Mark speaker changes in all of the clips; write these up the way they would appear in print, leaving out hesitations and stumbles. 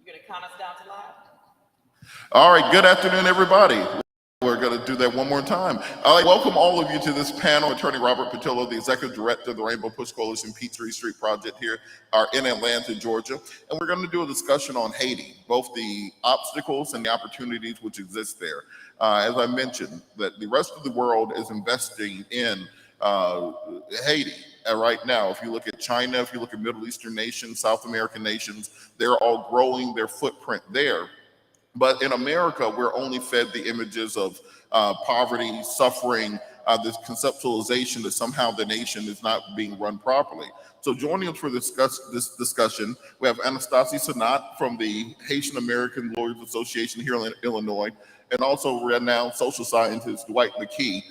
Speaker 1: You're going to count us down to live?
Speaker 2: All right, good afternoon, everybody. We're going to do that one more time. I'd like to welcome all of you to this panel. Attorney Robert Patillo, the Executive Director of the Rainbow Push Coalition Peachtree Street Project here in Atlanta, Georgia. And we're going to do a discussion on Haiti, both the obstacles and the opportunities which exist there. As I mentioned, that the rest of the world is investing in Haiti. Right now, if you look at China, if you look at Middle Eastern nations, South American nations, they're all growing their footprint there. But in America, we're only fed the images of poverty, suffering, this conceptualization that somehow the nation is not being run properly. So joining us for this discussion, we have Anastasia Sanat from the Haitian American Lawyers Association here in Illinois, and also renowned social scientist Dwight McKee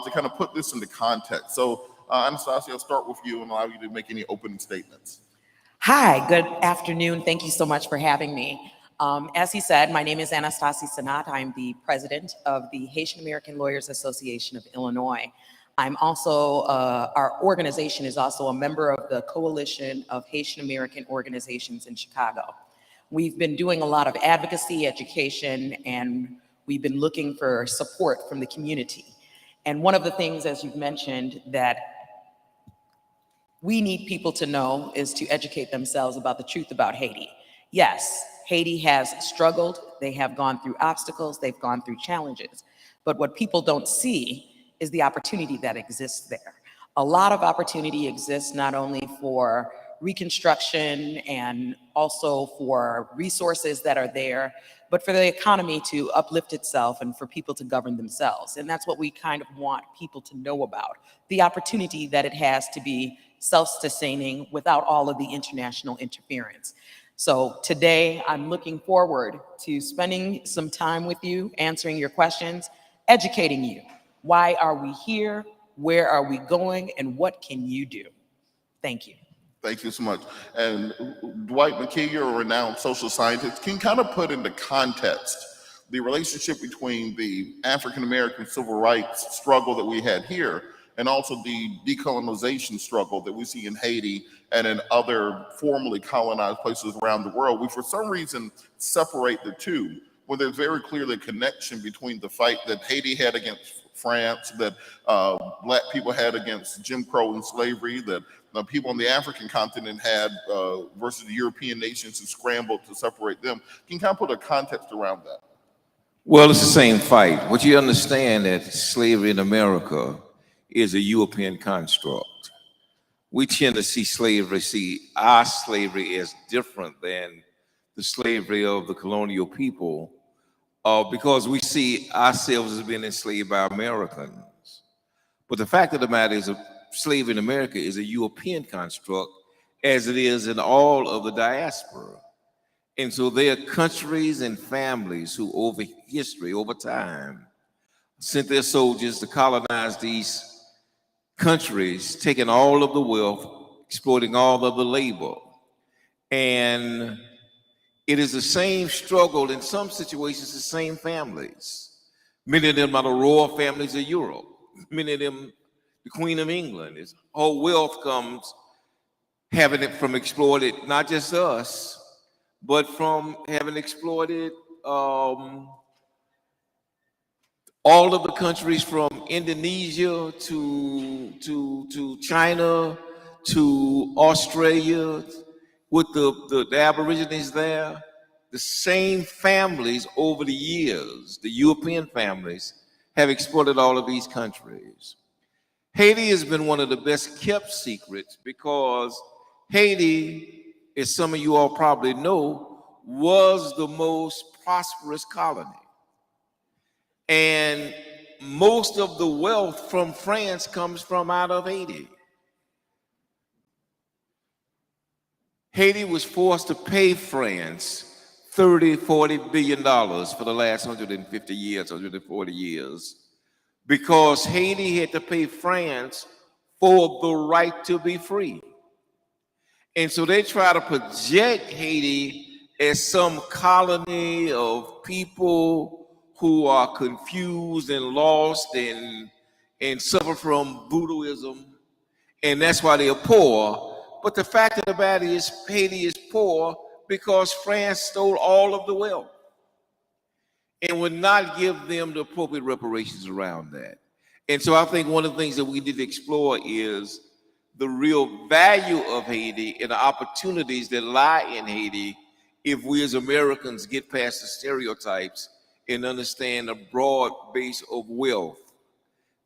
Speaker 2: to kind of put this into context. So Anastasia, I'll start with you and allow you to make any opening statements.
Speaker 1: Hi, good afternoon. Thank you so much for having me. As he said, my name is Anastasia Sanat. I'm the president of the Haitian American Lawyers Association of Illinois. I'm also, our organization is also a member of the Coalition of Haitian American Organizations in Chicago. We've been doing a lot of advocacy, education, and we've been looking for support from the community. And one of the things, as you've mentioned, that we need people to know is to educate themselves about the truth about Haiti. Yes, Haiti has struggled, they have gone through obstacles, they've gone through challenges. But what people don't see is the opportunity that exists there. A lot of opportunity exists not only for reconstruction and also for resources that are there, but for the economy to uplift itself and for people to govern themselves. And that's what we kind of want people to know about, the opportunity that it has to be self-sustaining without all of the international interference. So today, I'm looking forward to spending some time with you, answering your questions, educating you. Why are we here? Where are we going? And what can you do? Thank you.
Speaker 2: Thank you so much. And Dwight McKee, you're a renowned social scientist. Can you kind of put into context the relationship between the African-American civil rights struggle that we had here and also the decolonization struggle that we see in Haiti and in other formerly colonized places around the world? We, for some reason, separate the two, when there's very clearly a connection between the fight that Haiti had against France, that Black people had against Jim Crow and slavery, that the people on the African continent had versus the European nations who scrambled to separate them. Can you kind of put a context around that?
Speaker 3: Well, it's the same fight. What you understand that slavery in America is a European construct. We tend to see our slavery as different than the slavery of the colonial people because we see ourselves as being enslaved by Americans. But the fact of the matter is slavery in America is a European construct as it is in all of the diaspora. And so there are countries and families who over history, over time, sent their soldiers to colonize these countries, taking all of the wealth, exploiting all of the labor. And it is the same struggle in some situations, the same families. Many of them are the royal families of Europe. Many of them, the Queen of England. His whole wealth comes having it from exploited, not just us, but from having exploited all of the countries from Indonesia to China to Australia with the Aborigines there. The same families over the years, the European families, have exploited all of these countries. Haiti has been one of the best kept secrets because Haiti, as some of you all probably know, was the most prosperous colony. And most of the wealth from France comes from out of Haiti. Haiti was forced to pay France $30–40 billion for the last 150 years, 140 years, because Haiti had to pay France for the right to be free. And so they try to project Haiti as some colony of people who are confused and lost and suffer from voodooism, and that's why they're poor. But the fact of the matter is Haiti is poor because France stole all of the wealth and would not give them the appropriate reparations around that. And so I think one of the things that we need to explore is the real value of Haiti and the opportunities that lie in Haiti if we as Americans get past the stereotypes and understand the broad base of wealth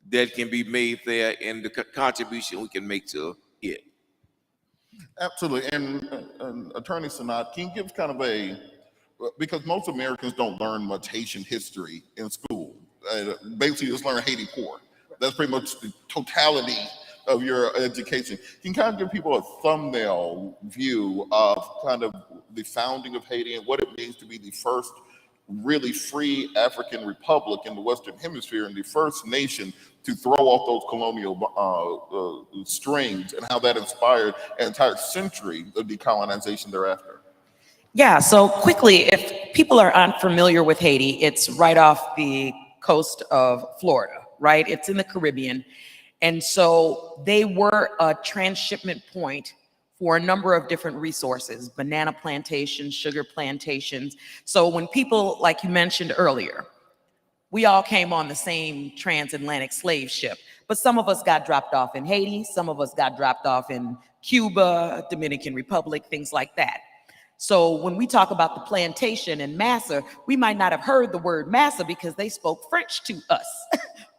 Speaker 3: that can be made there and the contribution we can make to it.
Speaker 2: Absolutely. And Attorney Sanat, can you give kind of because most Americans don't learn much Haitian history in school. Basically, just learn Haiti poor. That's pretty much the totality of your education. Can you kind of give people a thumbnail view of kind of the founding of Haiti and what it means to be the first really free African republic in the Western Hemisphere and the first nation to throw off those colonial strings, and how that inspired an entire century of decolonization thereafter?
Speaker 1: Yeah, so quickly, if people are unfamiliar with Haiti, it's right off the coast of Florida, right? It's in the Caribbean. And so they were a transshipment point for a number of different resources, banana plantations, sugar plantations. So when people, like you mentioned earlier, we all came on the same transatlantic slave ship, but some of us got dropped off in Haiti, some of us got dropped off in Cuba, Dominican Republic, things like that. So when we talk about the plantation in Massa, we might not have heard the word Massa because they spoke French to us,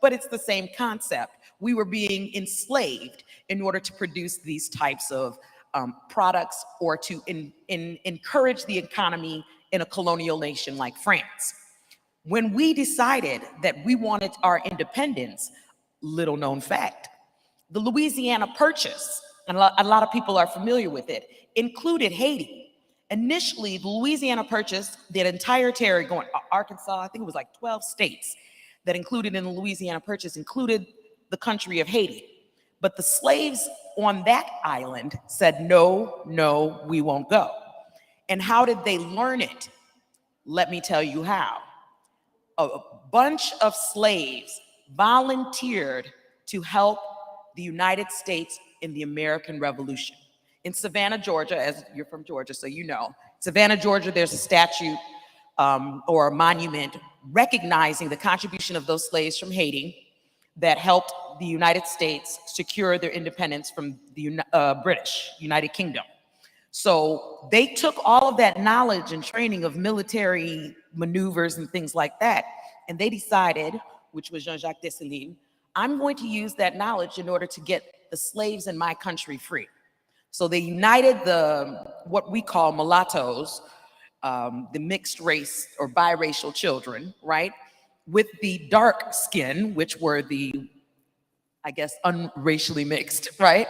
Speaker 1: but it's the same concept. We were being enslaved in order to produce these types of products or to encourage the economy in a colonial nation like France. When we decided that we wanted our independence, little known fact, the Louisiana Purchase, and a lot of people are familiar with it, included Haiti. Initially, the Louisiana Purchase, that entire territory going Arkansas, I think it was like 12 states that included in the Louisiana Purchase included the country of Haiti. But the slaves on that island said, no, no, we won't go. And how did they learn it? Let me tell you how. A bunch of slaves volunteered to help the United States in the American Revolution. In Savannah, Georgia, as you're from Georgia, so you know, Savannah, Georgia, there's a statue or a monument recognizing the contribution of those slaves from Haiti that helped the United States secure their independence from the British United Kingdom. So they took all of that knowledge and training of military maneuvers and things like that, and they decided, which was Jean-Jacques Dessalines, I'm going to use that knowledge in order to get the slaves in my country free. So they united what we call mulattoes, the mixed race or biracial children, right, with the dark skin, which were the, I guess, unracially mixed, right,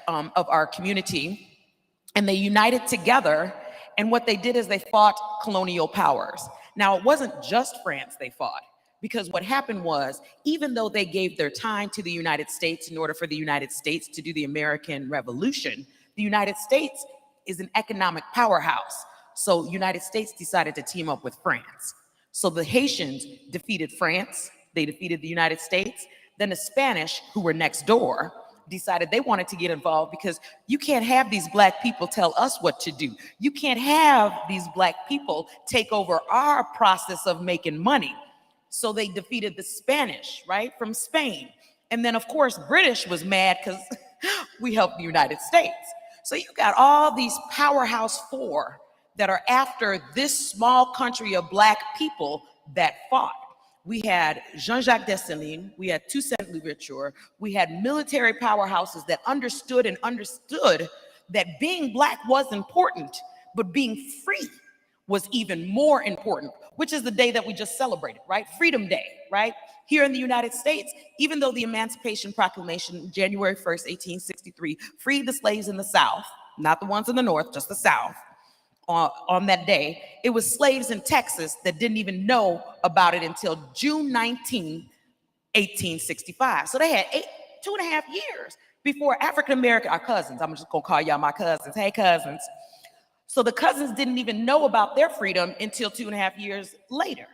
Speaker 1: of our community. And they united together, and what they did is they fought colonial powers. Now, it wasn't just France they fought, because what happened was, even though they gave their time to the United States in order for the United States to do the American Revolution, the United States is an economic powerhouse. So United States decided to team up with France. So the Haitians defeated France, they defeated the United States, then the Spanish, who were next door, decided they wanted to get involved because you can't have these black people tell us what to do. You can't have these black people take over our process of making money. So they defeated the Spanish, right, from Spain. And then, of course, British was mad because we helped the United States. So you got all these powerhouse four that are after this small country of black people that fought. We had Jean-Jacques Dessalines, we had Toussaint Louverture, we had military powerhouses that understood that being black was important, but being free was even more important, which is the day that we just celebrated, right? Freedom Day, right? Here in the United States, even though the Emancipation Proclamation, January 1st, 1863, freed the slaves in the South, not the ones in the North, just the South, on that day, it was slaves in Texas that didn't even know about it until June 19, 1865. So they had 2.5 years before African American, our cousins, I'm just gonna call y'all my cousins, hey cousins. So the cousins didn't even know about their freedom until 2.5 years later.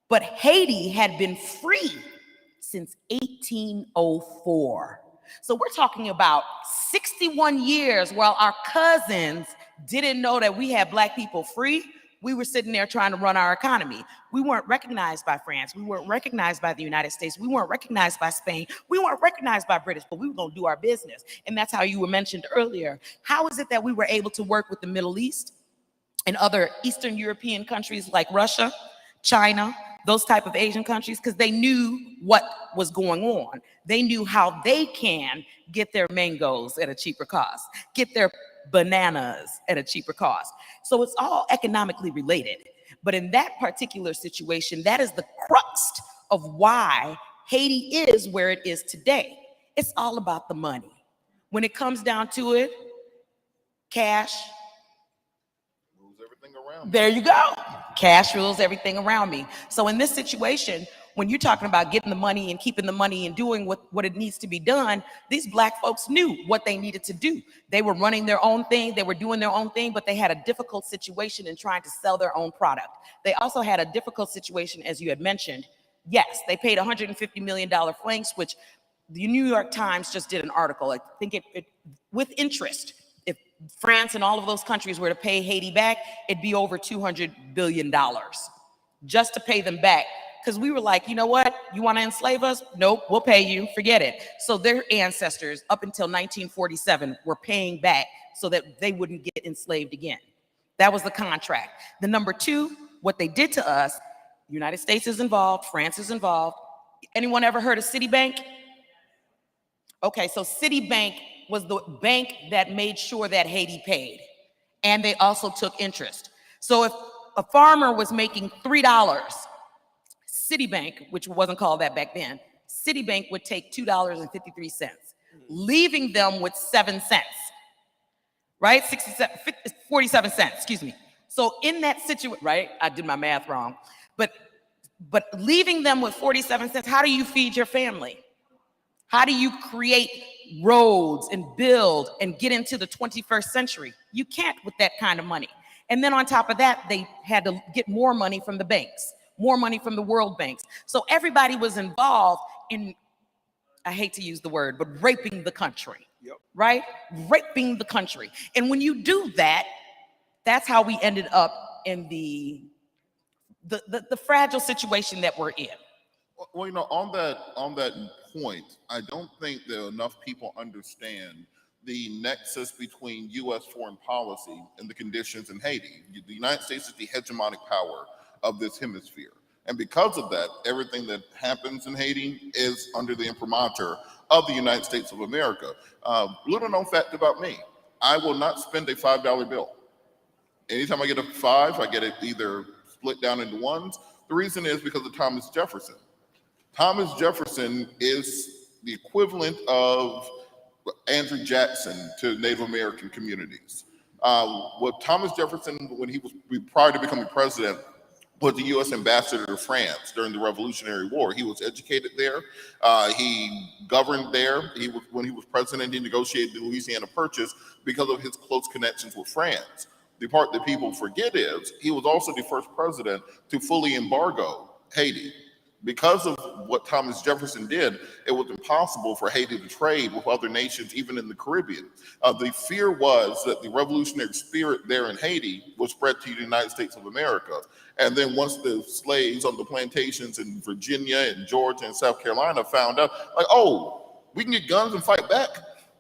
Speaker 1: But Haiti had been free since 1804. So we're talking about 61 years while our cousins didn't know that we had Black people free, we were sitting there trying to run our economy. We weren't recognized by France. We weren't recognized by the United States. We weren't recognized by Spain. We weren't recognized by British, but we were going to do our business. And that's how you were mentioned earlier. How is it that we were able to work with the Middle East and other Eastern European countries like Russia, China, those type of Asian countries? Because they knew what was going on. They knew how they can get their mangoes at a cheaper cost, get their bananas at a cheaper cost. So it's all economically related. But in that particular situation, that is the crux of why Haiti is where it is today. It's all about the money. When it comes down to it, cash. There you go. Cash rules everything around me. So in this situation, when you're talking about getting the money and keeping the money and doing what it needs to be done, these Black folks knew what they needed to do. They were running their own thing. They were doing their own thing, but they had a difficult situation in trying to sell their own product. They also had a difficult situation, as you had mentioned. Yes, they paid $150 million flanks, which the New York Times just did an article. I think it with interest. If France and all of those countries were to pay Haiti back, it'd be over $200 billion just to pay them back. Because we were like, you know what? You want to enslave us? Nope, we'll pay you. Forget it. So their ancestors, up until 1947, were paying back so that they wouldn't get enslaved again. That was the contract. The number two, what they did to us, United States is involved, France is involved. Anyone ever heard of Citibank? Okay, so Citibank was the bank that made sure that Haiti paid. And they also took interest. So if a farmer was making $3, Citibank, which wasn't called that back then, Citibank would take $2.53, leaving them with 7 cents, right? 47 cents, excuse me. So in that situation, right? I did my math wrong, but leaving them with 47 cents, how do you feed your family? How do you create roads and build and get into the 21st century? You can't with that kind of money. And then on top of that, they had to get more money from the banks, more money from the world banks. So everybody was involved in, I hate to use the word, but raping the country, right? Raping the country. And when you do that, that's how we ended up in the fragile situation that we're in.
Speaker 2: Well, you know, on that point, I don't think that enough people understand the nexus between U.S. foreign policy and the conditions in Haiti. The United States is the hegemonic power of this hemisphere. And because of that, everything that happens in Haiti is under the imprimatur of the United States of America. Little known fact about me, I will not spend a $5 bill. Anytime I get a five, I get it either split down into ones. The reason is because of Thomas Jefferson. Thomas Jefferson is the equivalent of Andrew Jackson to Native American communities. What Thomas Jefferson, when he was prior to becoming president, was the U.S. ambassador to France during the Revolutionary War. He was educated there. He governed there. When he was president, he negotiated the Louisiana Purchase because of his close connections with France. The part that people forget is he was also the first president to fully embargo Haiti. Because of what Thomas Jefferson did, it was impossible for Haiti to trade with other nations, even in the Caribbean. The fear was that the revolutionary spirit there in Haiti would spread to the United States of America. And then once the slaves on the plantations in Virginia and Georgia and South Carolina found out, like, oh, we can get guns and fight back,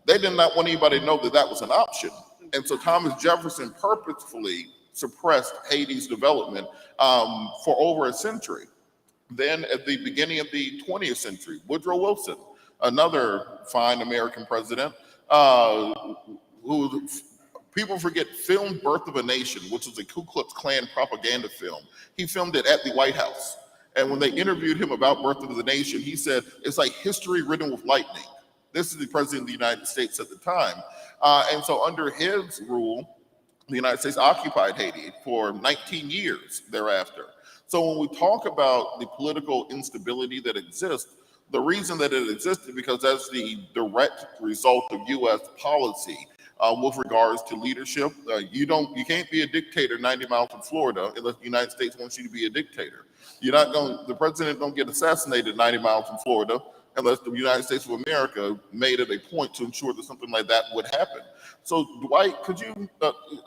Speaker 2: they did not want anybody to know that that was an option. And so Thomas Jefferson purposefully suppressed Haiti's development for over a century. Then at the beginning of the 20th century, Woodrow Wilson, another fine American president, who people forget filmed Birth of a Nation, which was a Ku Klux Klan propaganda film. He filmed it at the White House. And when they interviewed him about Birth of the Nation, he said, it's like history written with lightning. This is the president of the United States at the time. And so under his rule, the United States occupied Haiti for 19 years thereafter. So when we talk about the political instability that exists, the reason that it existed because that's the direct result of U.S. policy with regards to leadership. You can't be a dictator 90 miles from Florida unless the United States wants you to be a dictator. The president don't get assassinated 90 miles from Florida unless the United States of America made it a point to ensure that something like that would happen. So Dwight, could you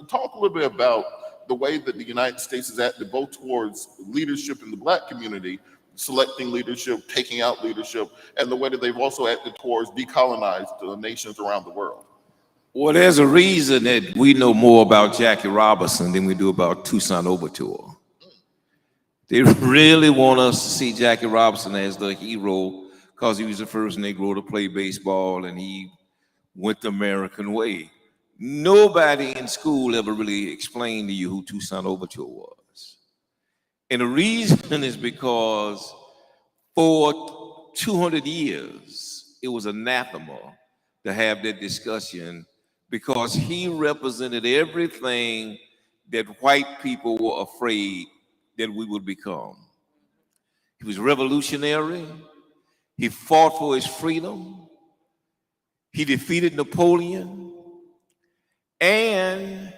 Speaker 2: talk a little bit about the way that the United States has acted both towards leadership in the Black community, selecting leadership, taking out leadership, and the way that they've also acted towards decolonized nations around the world?
Speaker 3: Well, there's a reason that we know more about Jackie Robinson than we do about Toussaint Louverture. They really want us to see Jackie Robinson as the hero because he was the first Negro to play baseball and he went the American way. Nobody in school ever really explained to you who Toussaint Louverture was. And the reason is because for 200 years, it was anathema to have that discussion because he represented everything that white people were afraid that we would become. He was revolutionary. He fought for his freedom. He defeated Napoleon and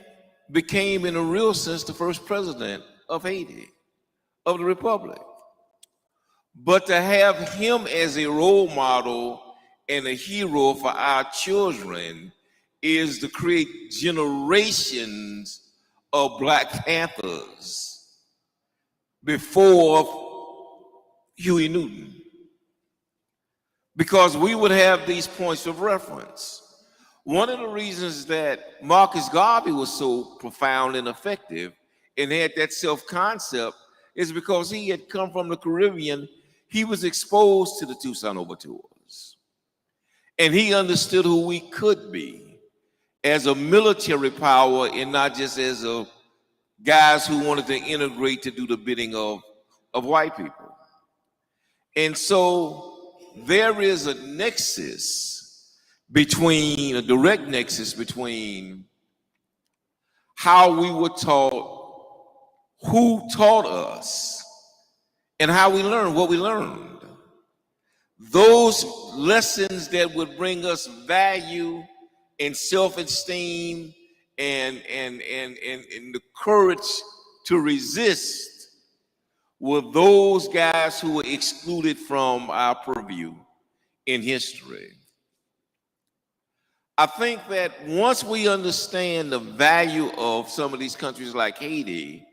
Speaker 3: became, in a real sense, the first president of Haiti, of the Republic. But to have him as a role model and a hero for our children is to create generations of Black Panthers before Huey Newton, because we would have these points of reference. One of the reasons that Marcus Garvey was so profound and effective and had that self-concept is because he had come from the Caribbean. He was exposed to the Toussaint Louvertures, and he understood who we could be as a military power and not just as a guys who wanted to integrate to do the bidding of white people. And so there is a nexus between, a direct nexus between how we were taught, who taught us, and how we learned what we learned. Those lessons that would bring us value and self-esteem and the courage to resist were those guys who were excluded from our purview in history. I think that once we understand the value of some of these countries like Haiti,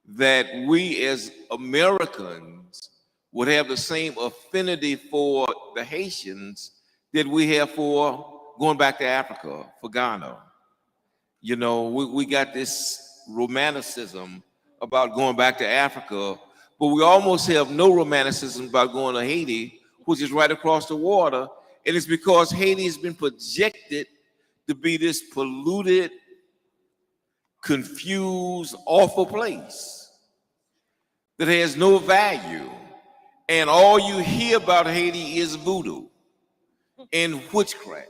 Speaker 3: that we as Americans would have the same affinity for the Haitians that we have for going back to Africa, for Ghana. You know, we got this romanticism about going back to Africa, but we almost have no romanticism about going to Haiti, which is right across the water. And it's because Haiti has been projected to be this polluted, confused, awful place that has no value. And all you hear about Haiti is voodoo and witchcraft.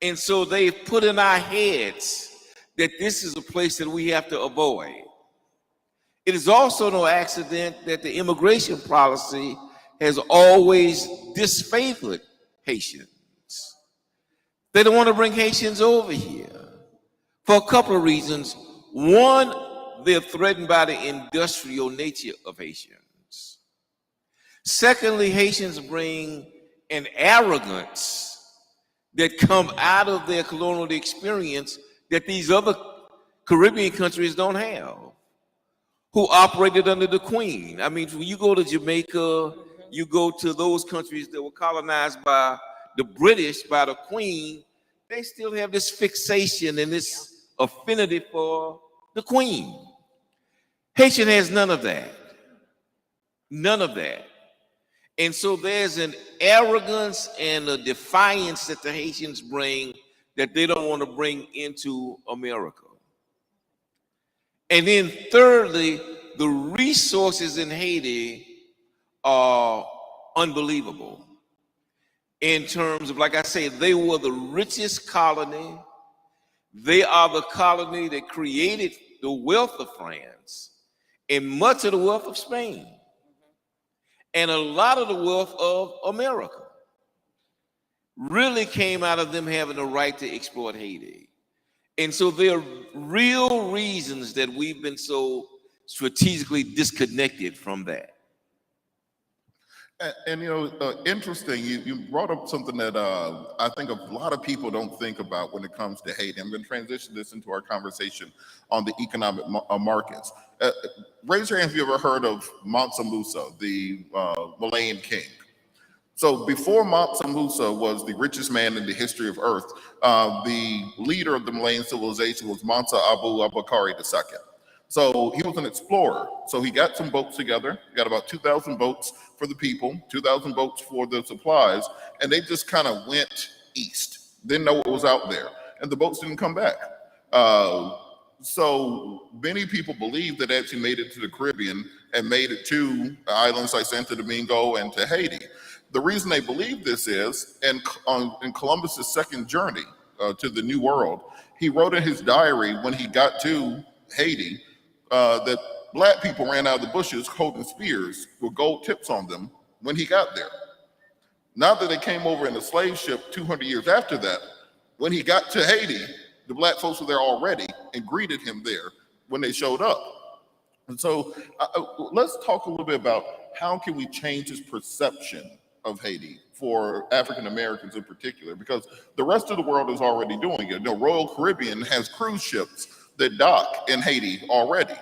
Speaker 3: And so they've put in our heads that this is a place that we have to avoid. It is also no accident that the immigration policy has always disfavored Haitians. They don't want to bring Haitians over here for a couple of reasons. One, they're threatened by the industrial nature of Haitians. Secondly, Haitians bring an arrogance that come out of their colonial experience that these other Caribbean countries don't have, who operated under the Queen. I mean, when you go to Jamaica, you go to those countries that were colonized by the British, by the Queen, they still have this fixation and this affinity for the Queen. Haitian has none of that. None of that. And so there's an arrogance and a defiance that the Haitians bring that they don't want to bring into America. And then thirdly, the resources in Haiti are unbelievable in terms of, like I say, they were the richest colony. They are the colony that created the wealth of France and much of the wealth of Spain and a lot of the wealth of America really came out of them having the right to exploit Haiti. And so there are real reasons that we've been so strategically disconnected from that.
Speaker 2: And interesting, you brought up something that I think a lot of people don't think about when it comes to Haiti. I'm going to transition this into our conversation on the economic markets. Raise your hand if you ever heard of Mansa Musa, the Malayan king. So before Mansa Musa was the richest man in the history of Earth, the leader of the Malayan civilization was Mansa Abu Abakari II. So he was an explorer. So he got some boats together, got about 2,000 boats for the people, 2,000 boats for the supplies, and they just kind of went east. Didn't know what was out there, and the boats didn't come back. So many people believe that actually made it to the Caribbean and made it to islands like Santo Domingo and to Haiti. The reason they believe this is, in Columbus's second journey to the New World, he wrote in his diary when he got to Haiti that black people ran out of the bushes holding spears with gold tips on them when he got there. Now that they came over in a slave ship 200 years after that, when he got to Haiti, the black folks were there already and greeted him there when they showed up. And so let's talk a little bit about how can we change this perception of Haiti for African Americans in particular, because the rest of the world is already doing it. The Royal Caribbean has cruise ships that dock in Haiti already.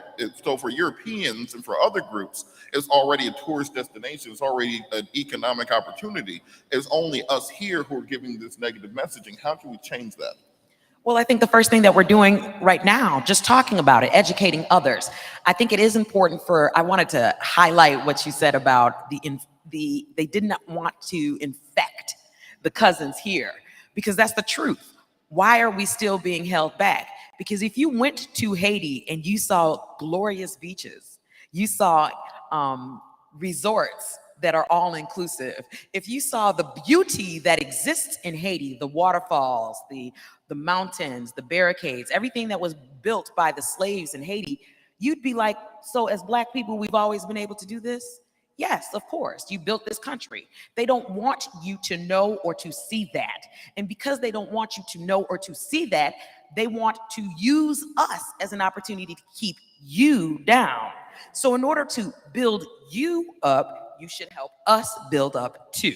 Speaker 2: So for Europeans and for other groups, it's already a tourist destination. It's already an economic opportunity. It's only us here who are giving this negative messaging. How can we change that?
Speaker 1: Well, I think the first thing that we're doing right now, just talking about it, educating others. I think it is important I wanted to highlight what you said about they did not want to infect the cousins here, because that's the truth. Why are we still being held back? Because if you went to Haiti and you saw glorious beaches, you saw resorts that are all inclusive, if you saw the beauty that exists in Haiti, the waterfalls, the mountains, the barricades, everything that was built by the slaves in Haiti, you'd be like, so as Black people, we've always been able to do this? Yes, of course, you built this country. They don't want you to know or to see that. And because they don't want you to know or to see that, they want to use us as an opportunity to keep you down. So in order to build you up, you should help us build up too.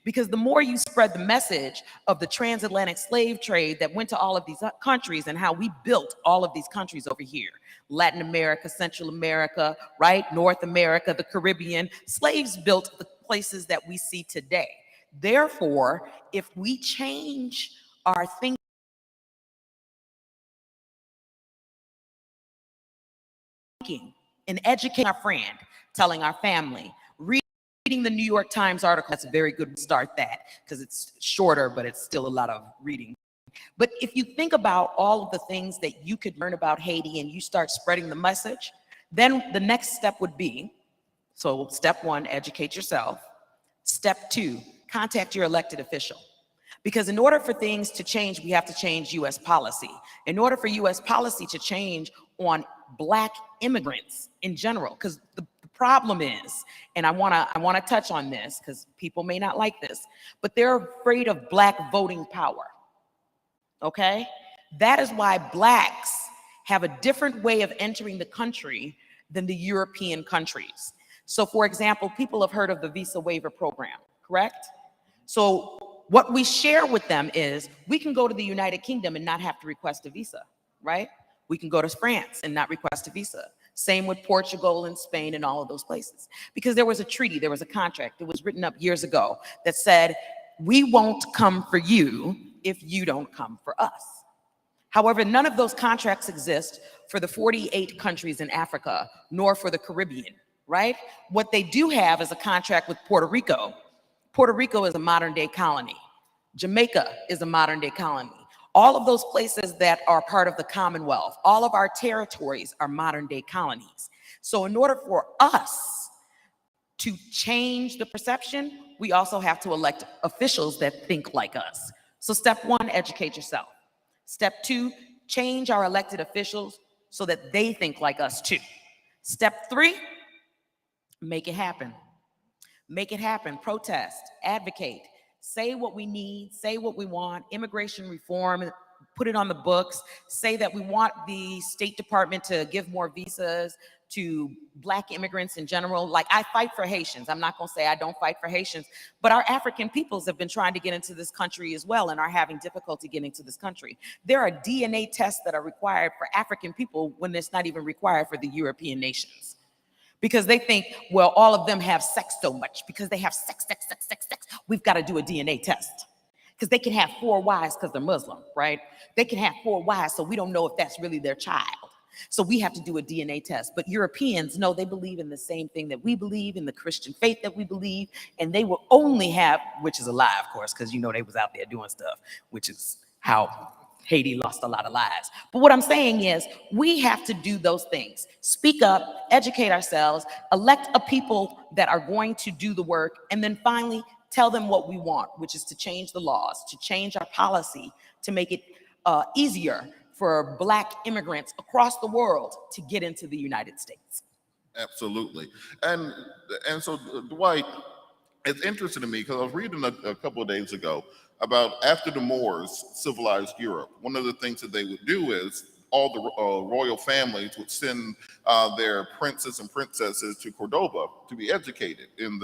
Speaker 1: Because the more you spread the message of the transatlantic slave trade that went to all of these countries and how we built all of these countries over here, Latin America, Central America, right? North America, the Caribbean, slaves built the places that we see today. Therefore, if we change our thinking and educating our friend, telling our family, reading the New York Times article, that's a very good start that, because it's shorter, but it's still a lot of reading. But if you think about all of the things that you could learn about Haiti and you start spreading the message, then the next step would be, so step one, educate yourself. Step two, contact your elected official. Because in order for things to change, we have to change US policy. In order for US policy to change on Black immigrants in general, because the problem is, and I wanna touch on this because people may not like this, but they're afraid of Black voting power, okay? That is why Blacks have a different way of entering the country than the European countries. So for example, people have heard of the visa waiver program, correct? So what we share with them is we can go to the United Kingdom and not have to request a visa, right? We can go to France and not request a visa. Same with Portugal and Spain and all of those places. Because there was a treaty, there was a contract that was written up years ago that said, we won't come for you if you don't come for us. However, none of those contracts exist for the 48 countries in Africa, nor for the Caribbean, right? What they do have is a contract with Puerto Rico. Puerto Rico is a modern day colony. Jamaica is a modern day colony. All of those places that are part of the Commonwealth, all of our territories are modern day colonies. So in order for us to change the perception, we also have to elect officials that think like us. So step one, educate yourself. Step two, change our elected officials so that they think like us too. Step three, make it happen. Make it happen, protest, advocate, say what we need, say what we want, immigration reform, put it on the books, say that we want the State Department to give more visas to Black immigrants in general. Like, I fight for Haitians. I'm not going to say I don't fight for Haitians, but our African peoples have been trying to get into this country as well and are having difficulty getting to this country. There are DNA tests that are required for African people when it's not even required for the European nations. Because they think, well, all of them have sex so much because they have sex. We've got to do a DNA test. Because they can have 4 wives because they're Muslim, right? They can have 4 wives, so we don't know if that's really their child. So we have to do a DNA test. But Europeans, no, they believe in the same thing that we believe, in the Christian faith that we believe, and they will only have, which is a lie, of course, because you know they was out there doing stuff, which is how Haiti lost a lot of lives. But what I'm saying is we have to do those things. Speak up, educate ourselves, elect a people that are going to do the work, and then finally tell them what we want, which is to change the laws, to change our policy, to make it easier for Black immigrants across the world to get into the United States.
Speaker 2: Absolutely. And so, Dwight, it's interesting to me because I was reading a couple of days ago about after the Moors civilized Europe, one of the things that they would do is all the royal families would send their princes and princesses to Cordoba to be educated in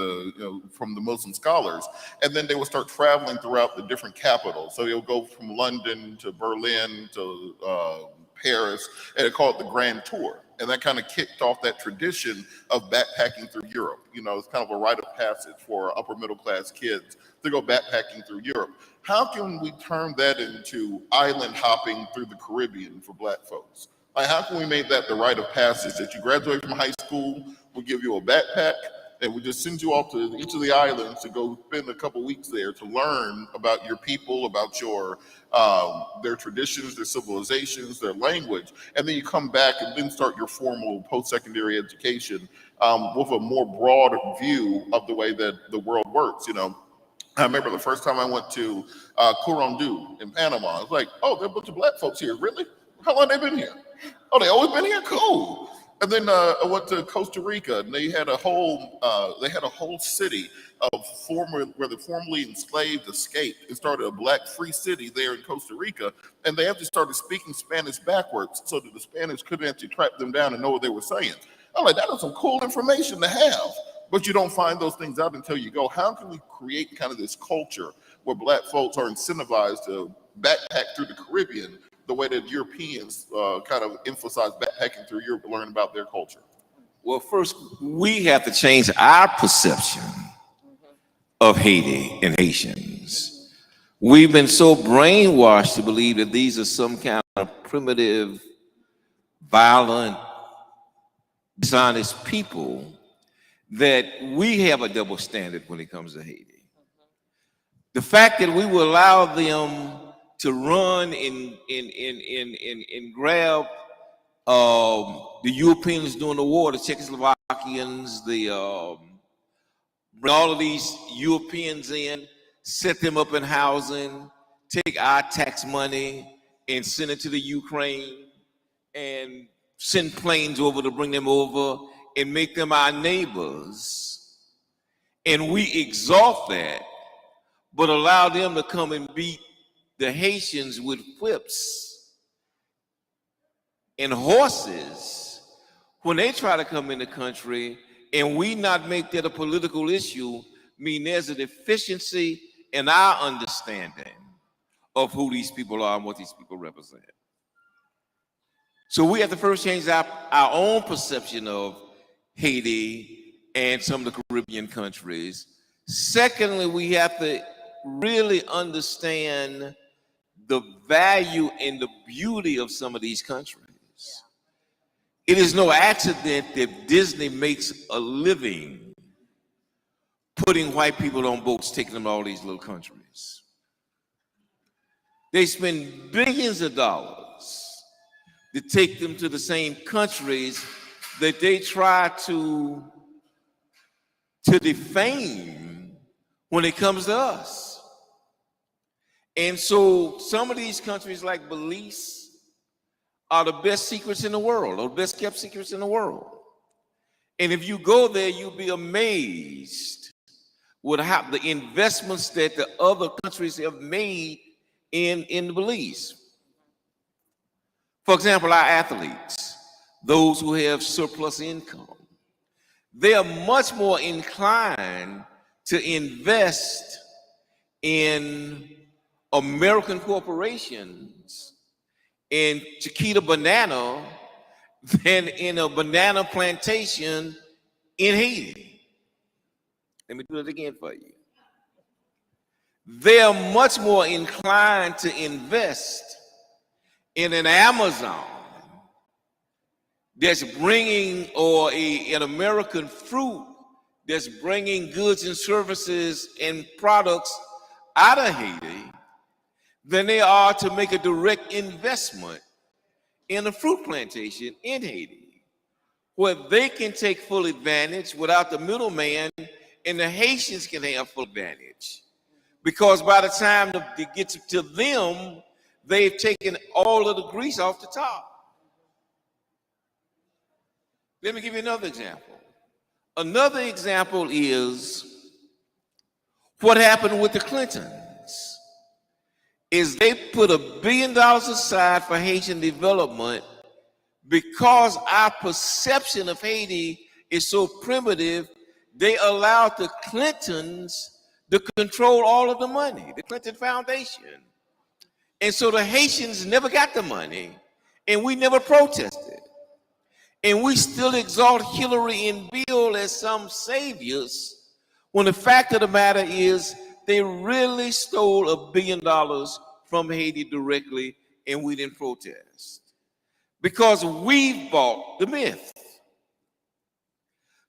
Speaker 2: from the Muslim scholars. And then they would start traveling throughout the different capitals. So they'll go from London to Berlin to Paris, and they call it the Grand Tour. And that kind of kicked off that tradition of backpacking through Europe. You know, it's kind of a rite of passage for upper middle class kids to go backpacking through Europe. How can we turn that into island hopping through the Caribbean for Black folks? Like, how can we make that the rite of passage that you graduate from high school, we'll give you a backpack, and we just send you off to each of the islands to go spend a couple weeks there to learn about your people, about your their traditions, their civilizations, their language, and then you come back and then start your formal post-secondary education with a more broad view of the way that the world works. You know, I remember the first time I went to Corondú in Panama. I was like, oh, there are a bunch of Black folks here. Really? How long have they been here? Oh, they always been here? Cool. And then I went to Costa Rica, and they had a whole city of where the formerly enslaved escaped and started a Black free city there in Costa Rica. And they actually started speaking Spanish backwards so that the Spanish couldn't actually track them down and know what they were saying. I'm like, that is some cool information to have. But you don't find those things out until you go, how can we create kind of this culture where Black folks are incentivized to backpack through the Caribbean the way that Europeans kind of emphasize backpacking through Europe to learn about their culture?
Speaker 3: Well, first, we have to change our perception of Haiti and Haitians. We've been so brainwashed to believe that these are some kind of primitive, violent, dishonest people, that we have a double standard when it comes to Haiti. The fact that we will allow them to run and grab the Europeans during the war, the Czechoslovakians, bring all of these Europeans in, set them up in housing, take our tax money and send it to the Ukraine, and send planes over to bring them over and make them our neighbors. And we exalt that, but allow them to come and beat the Haitians with whips and horses when they try to come in the country, and we not make that a political issue. Mean there's a deficiency in our understanding of who these people are and what these people represent. So we have to first change our own perception of Haiti and some of the Caribbean countries. Secondly, we have to really understand the value and the beauty of some of these countries. It is no accident that Disney makes a living putting white people on boats, taking them to all these little countries. They spend billions of dollars to take them to the same countries that they try to defame when it comes to us. And so some of these countries like Belize are the best secrets in the world, or the best kept secrets in the world. And if you go there, you'll be amazed with how the investments that the other countries have made in Belize. For example, our athletes. those who have surplus income. They are much more inclined to invest in American corporations in Chiquita banana than in a banana plantation in Haiti. Let me do it again for you. They are much more inclined to invest in an Amazon that's bringing, or an American fruit that's bringing goods and services and products out of Haiti than they are to make a direct investment in a fruit plantation in Haiti, where they can take full advantage without the middleman, and the Haitians can have full advantage. Because by the time it gets to them, they've taken all of the grease off the top. Let me give you another example. Another example is what happened with the Clintons. Is they put $1 billion aside for Haitian development because our perception of Haiti is so primitive. They allowed the Clintons to control all of the money, the Clinton Foundation. And so the Haitians never got the money, and we never protested. And we still exalt Hillary and Bill as some saviors, when the fact of the matter is they really stole $1 billion from Haiti directly, and we didn't protest. Because we bought the myth.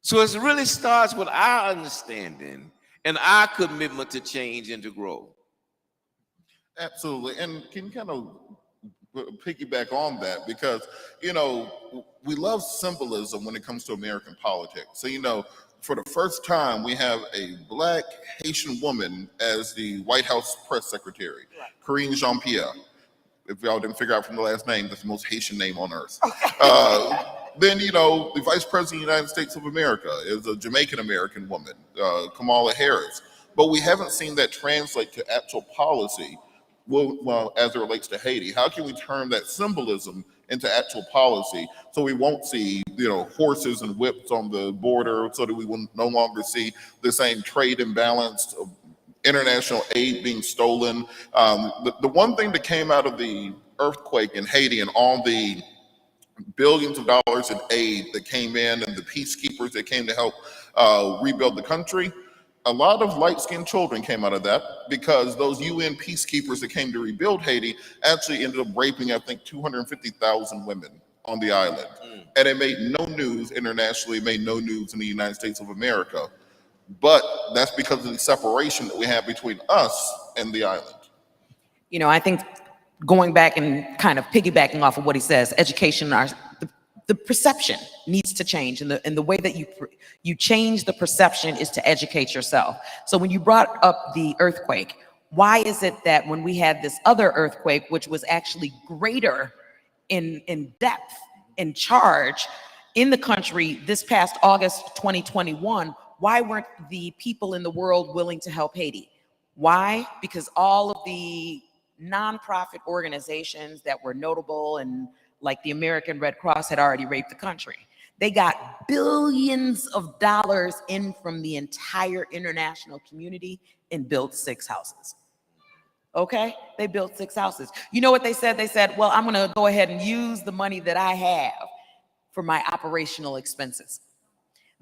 Speaker 3: So it really starts with our understanding and our commitment to change and to grow.
Speaker 2: Absolutely. And can you kind of piggyback on that? Because, we love symbolism when it comes to American politics. So, for the first time, we have a Black Haitian woman as the White House press secretary, right. Karine Jean-Pierre. If y'all didn't figure out from the last name, that's the most Haitian name on earth. Then, the Vice President of the United States of America is a Jamaican-American woman, Kamala Harris. But we haven't seen that translate to actual policy, well, as it relates to Haiti. How can we turn that symbolism into actual policy so we won't see, horses and whips on the border, so that we will no longer see the same trade imbalance, international aid being stolen? The one thing that came out of the earthquake in Haiti and all the billions of dollars in aid that came in and the peacekeepers that came to help rebuild the country, a lot of light-skinned children came out of that, because those UN peacekeepers that came to rebuild Haiti actually ended up raping, I think, 250,000 women on the island. And it made no news internationally, it made no news in the United States of America. But that's because of the separation that we have between us and the island.
Speaker 1: I think going back and kind of piggybacking off of what he says, education, the perception needs to change, and the way that you change the perception is to educate yourself. So when you brought up the earthquake, why is it that when we had this other earthquake, which was actually greater in depth, in charge in the country this past August 2021, why weren't the people in the world willing to help Haiti? Why? Because all of the nonprofit organizations that were notable, and like the American Red Cross, had already raped the country. They got billions of dollars in from the entire international community and built 6 houses. Okay? They built 6 houses. You know what they said? They said, well, I'm gonna go ahead and use the money that I have for my operational expenses.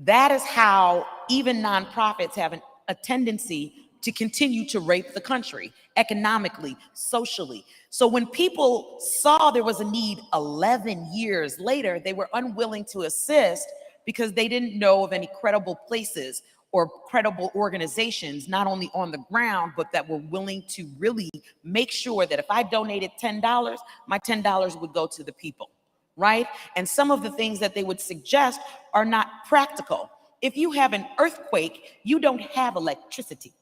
Speaker 1: That is how even nonprofits have a tendency to continue to rape the country economically, socially. So when people saw there was a need 11 years later, they were unwilling to assist because they didn't know of any credible places or credible organizations, not only on the ground, but that were willing to really make sure that if I donated $10, my $10 would go to the people, right? And some of the things that they would suggest are not practical. If you have an earthquake, you don't have electricity,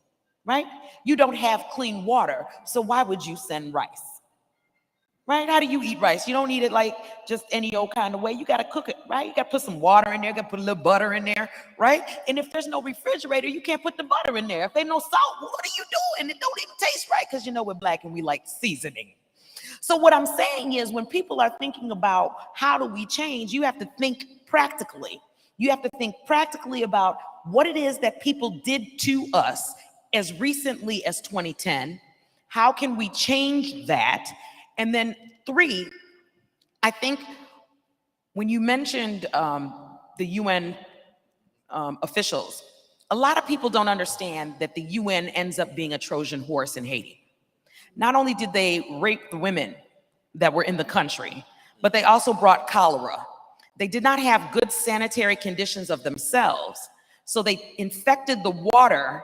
Speaker 1: right? You don't have clean water, so why would you send rice? Right? How do you eat rice? You don't eat it like just any old kind of way. You got to cook it, right? You got to put some water in there, you got to put a little butter in there, right? And if there's no refrigerator, you can't put the butter in there. If there's no salt, what are you doing? It don't even taste right, because we're Black and we like seasoning. So what I'm saying is when people are thinking about how do we change, you have to think practically. You have to think practically about what it is that people did to us as recently as 2010. How can we change that? And then 3, I think when you mentioned the UN officials, a lot of people don't understand that the UN ends up being a Trojan horse in Haiti. Not only did they rape the women that were in the country, but they also brought cholera. They did not have good sanitary conditions of themselves, so they infected the water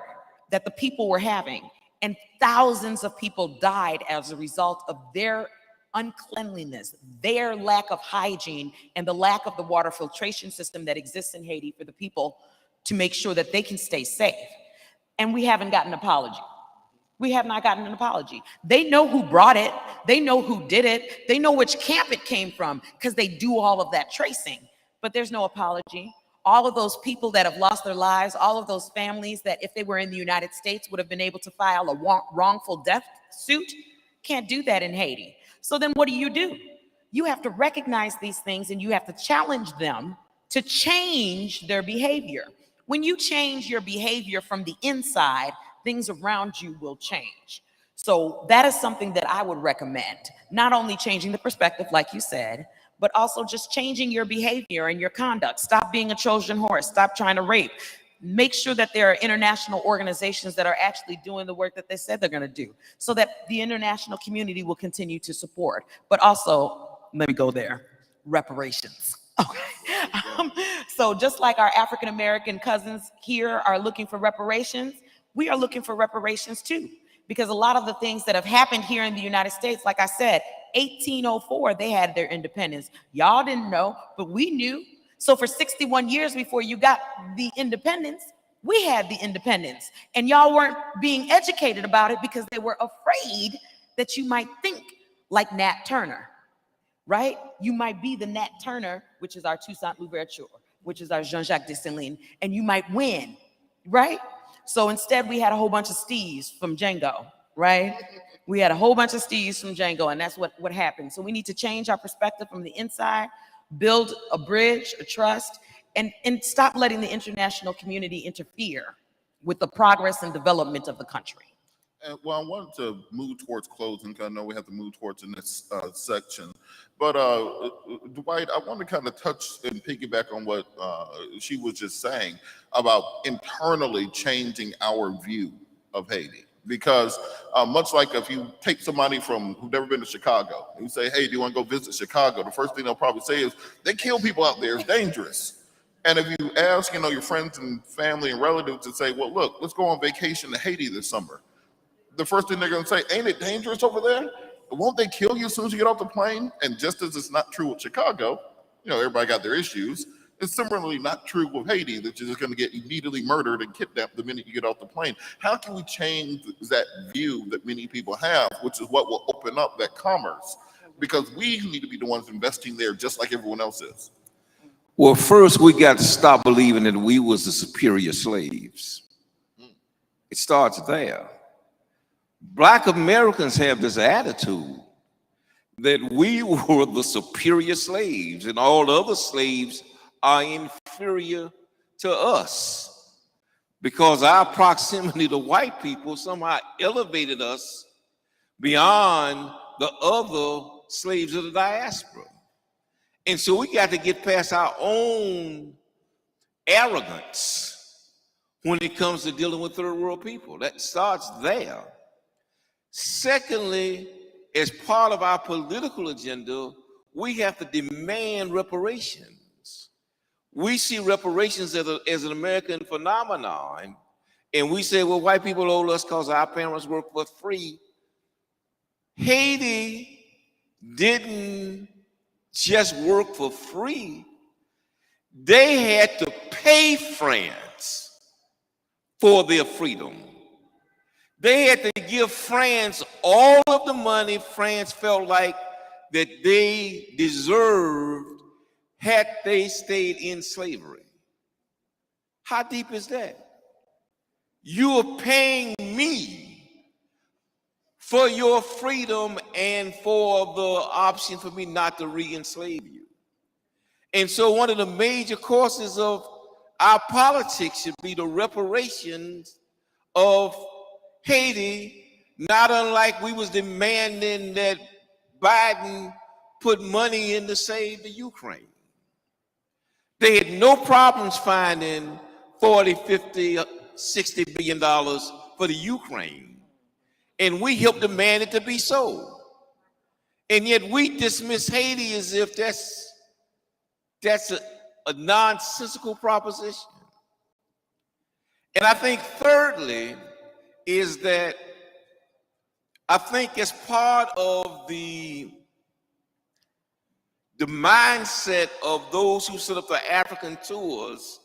Speaker 1: that the people were having, and thousands of people died as a result of their uncleanliness, their lack of hygiene, and the lack of the water filtration system that exists in Haiti for the people to make sure that they can stay safe. And we haven't gotten an apology. We have not gotten an apology. They know who brought it. They know who did it. They know which camp it came from because they do all of that tracing. But there's no apology. All of those people that have lost their lives, all of those families that if they were in the United States would have been able to file a wrongful death suit, can't do that in Haiti. So then what do? You have to recognize these things and you have to challenge them to change their behavior. When you change your behavior from the inside, things around you will change. So that is something that I would recommend. Not only changing the perspective, like you said, but also just changing your behavior and your conduct. Stop being a Trojan horse. Stop trying to rape. Make sure that there are international organizations that are actually doing the work that they said they're going to do so that the international community will continue to support. But also, let me go there, reparations. Okay. So just like our African-American cousins here are looking for reparations, we are looking for reparations too, because a lot of the things that have happened here in the United States, like I said, 1804, they had their independence. Y'all didn't know, but we knew. So for 61 years before you got the independence, we had the independence. And y'all weren't being educated about it because they were afraid that you might think like Nat Turner, right? You might be the Nat Turner, which is our Toussaint Louverture, which is our Jean-Jacques Dessalines, and you might win, right? So instead, we had a whole bunch of Steves from Django, right? We had a whole bunch of Steves from Django, and that's what happened. So we need to change our perspective from the inside, build a bridge, a trust, and stop letting the international community interfere with the progress and development of the country.
Speaker 2: Well, I wanted to move towards closing because I know we have to move towards the next section. But Dwight, I want to kind of touch and piggyback on what she was just saying about internally changing our view of Haiti. Because much like if you take somebody from who's never been to Chicago and you say, hey, do you want to go visit Chicago? The first thing they'll probably say is, they kill people out there, it's dangerous. And if you ask, your friends and family and relatives to say, well, look, let's go on vacation to Haiti this summer. The first thing they're going to say, ain't it dangerous over there? Won't they kill you as soon as you get off the plane? And just as it's not true with Chicago, everybody got their issues. It's similarly not true with Haiti, that you're just going to get immediately murdered and kidnapped the minute you get off the plane. How can we change that view that many people have, which is what will open up that commerce? Because we need to be the ones investing there just like everyone else is.
Speaker 3: Well, first we got to stop believing that we was the superior slaves. It starts there. Black Americans have this attitude that we were the superior slaves and all the other slaves are inferior to us because our proximity to white people somehow elevated us beyond the other slaves of the diaspora. And so we got to get past our own arrogance when it comes to dealing with third world people. That starts there. Secondly, as part of our political agenda, we have to demand reparations. We see reparations as an American phenomenon, and we say, well, white people owe us because our parents worked for free. Haiti didn't just work for free. They had to pay France for their freedom. They had to give France all of the money France felt like that they deserved had they stayed in slavery. How deep is that? You are paying me for your freedom and for the option for me not to re-enslave you. And so one of the major courses of our politics should be the reparations of Haiti, not unlike we was demanding that Biden put money in to save the Ukraine. They had no problems finding 40, 50, 60 billion dollars for the Ukraine. And we helped demand it to be so. And yet we dismiss Haiti as if that's a nonsensical proposition. And I think thirdly is that I think as part of the mindset of those who set up the African tours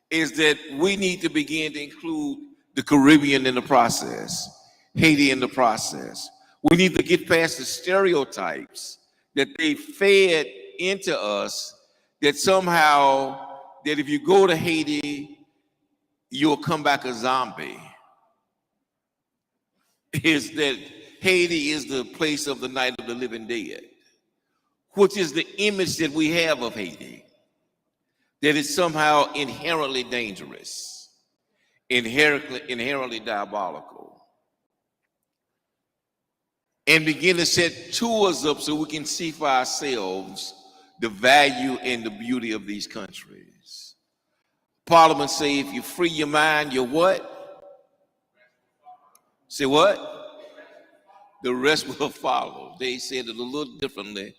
Speaker 3: is that we need to begin to include the Caribbean in the process, Haiti in the process. We need to get past the stereotypes that they fed into us that somehow that if you go to Haiti, you'll come back a zombie. Is that Haiti is the place of the night of the living dead, which is the image that we have of Haiti, that it's somehow inherently dangerous, inherently diabolical. And begin to set tours up so we can see for ourselves the value and the beauty of these countries. Parliament say if you free your mind, you're what? Say what? The rest will follow. They said it a little differently,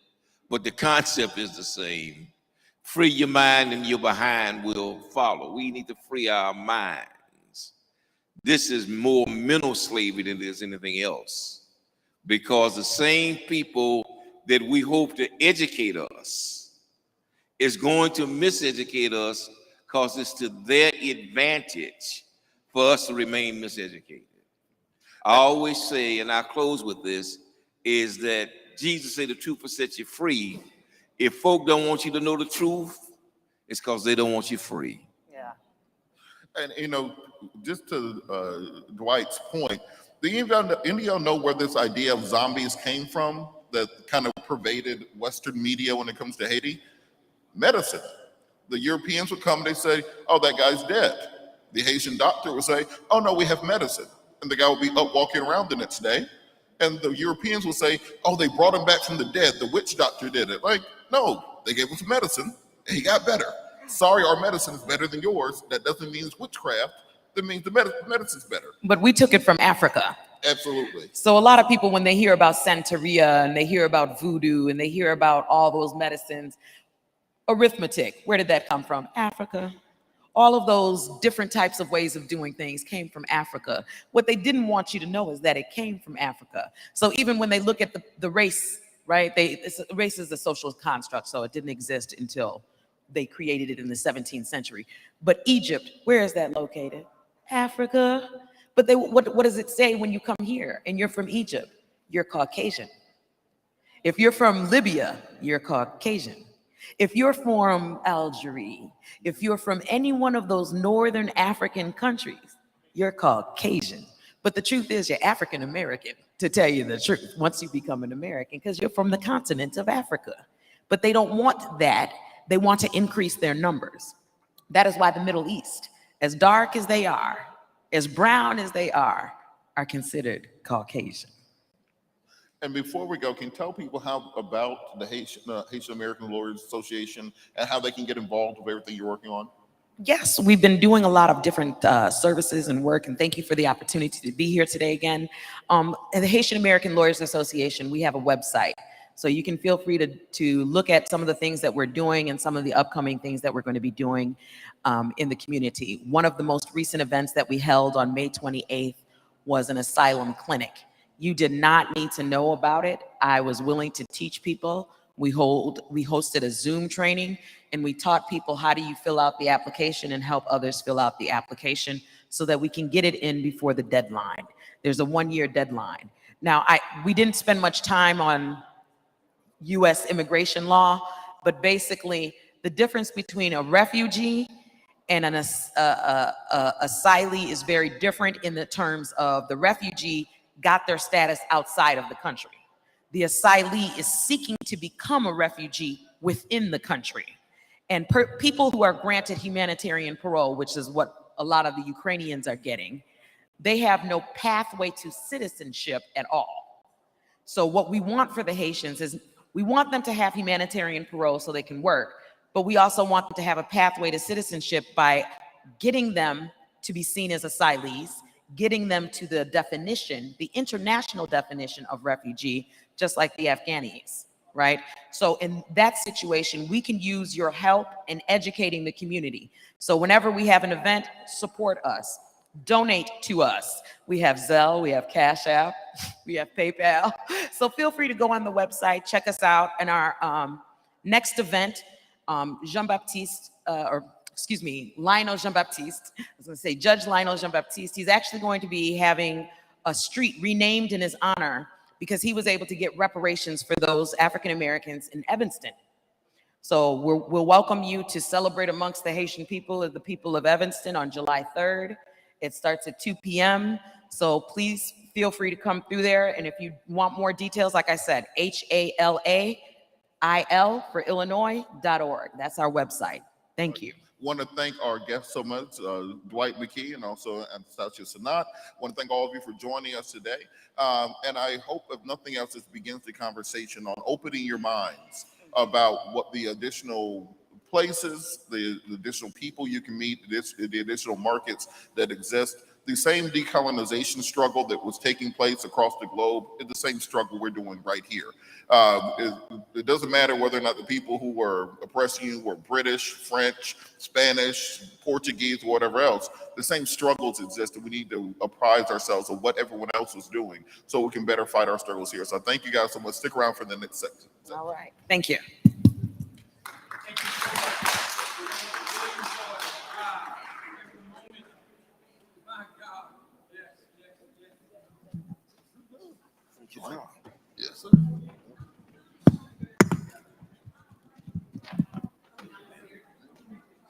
Speaker 3: but the concept is the same. Free your mind and your behind will follow. We need to free our minds. This is more mental slavery than it is anything else, because the same people that we hope to educate us is going to miseducate us because it's to their advantage for us to remain miseducated. I always say, and I close with this, is that Jesus said the truth will set you free. If folk don't want you to know the truth, it's because they don't want you free.
Speaker 1: Yeah.
Speaker 2: And, you know, just to Dwight's point, do any of y'all know where this idea of zombies came from that kind of pervaded Western media when it comes to Haiti? Medicine. The Europeans would come, they say, oh, that guy's dead. The Haitian doctor would say, oh, no, we have medicine. And the guy would be up walking around the next day. And the Europeans would say, oh, they brought him back from the dead. The witch doctor did it. Like, no, they gave him some medicine and he got better. Sorry, our medicine is better than yours. That doesn't mean it's witchcraft. That means the medicine's better.
Speaker 1: But we took it from Africa.
Speaker 2: Absolutely.
Speaker 1: So a lot of people, when they hear about Santeria and they hear about voodoo and they hear about all those medicines, arithmetic, where did that come from? Africa. All of those different types of ways of doing things came from Africa. What they didn't want you to know is that it came from Africa. So even when they look at the race, right, race is a social construct, so it didn't exist until they created it in the 17th century. But Egypt, where is that located? Africa. But what does it say when you come here and you're from Egypt? You're Caucasian. If you're from Libya, you're Caucasian. If you're from Algeria, if you're from any one of those northern African countries, you're Caucasian. But the truth is you're African American, to tell you the truth, once you become an American, because you're from the continent of Africa. But they don't want that. They want to increase their numbers. That is why the Middle East, as dark as they are, as brown as they are considered Caucasian.
Speaker 2: And before we go, can you tell people how about the Haitian American Lawyers Association and how they can get involved with everything you're working on?
Speaker 1: Yes, we've been doing a lot of different services and work, and thank you for the opportunity to be here today again. At the Haitian American Lawyers Association, we have a website, so you can feel free to look at some of the things that we're doing and some of the upcoming things that we're going to be doing in the community. One of the most recent events that we held on May 28th was an asylum clinic. You did not need to know about it. I was willing to teach people. We hosted a Zoom training, and we taught people how do you fill out the application and help others fill out the application so that we can get it in before the deadline. There's a 1-year deadline. Now, we didn't spend much time on US immigration law, but basically the difference between a refugee and an asylee is very different in the terms of the refugee got their status outside of the country. The asylee is seeking to become a refugee within the country. And people who are granted humanitarian parole, which is what a lot of the Ukrainians are getting, they have no pathway to citizenship at all. So what we want for the Haitians is we want them to have humanitarian parole so they can work, but we also want them to have a pathway to citizenship by getting them to be seen as asylees, getting them to the definition, the international definition of refugee, just like the Afghanis, right? So in that situation, we can use your help in educating the community. So whenever we have an event, support us. Donate to us. We have Zelle, we have Cash App, we have PayPal. So feel free to go on the website, check us out. And our next event, Jean-Baptiste, Lionel Jean-Baptiste, I was gonna say Judge Lionel Jean-Baptiste, he's actually going to be having a street renamed in his honor because he was able to get reparations for those African-Americans in Evanston. So we'll welcome you to celebrate amongst the Haitian people of the people of Evanston on July 3rd. It starts at 2 p.m. So please feel free to come through there. And if you want more details, like I said, HALAIL for Illinois.org. That's our website. Thank you.
Speaker 2: Want to thank our guests so much, Dwight McKee and also Anastasia Sanat. Want to thank all of you for joining us today. And I hope, if nothing else, this begins the conversation on opening your minds about what the additional places, the additional people you can meet, the additional markets that exist. The same decolonization struggle that was taking place across the globe is the same struggle we're doing right here. It doesn't matter whether or not the people who were oppressing you were British, French, Spanish, Portuguese, whatever else. The same struggles exist, and we need to apprise ourselves of what everyone else is doing so we can better fight our struggles here. So thank you guys so much. Stick around for the next section.
Speaker 1: All right. Thank you.
Speaker 2: Yes, sir.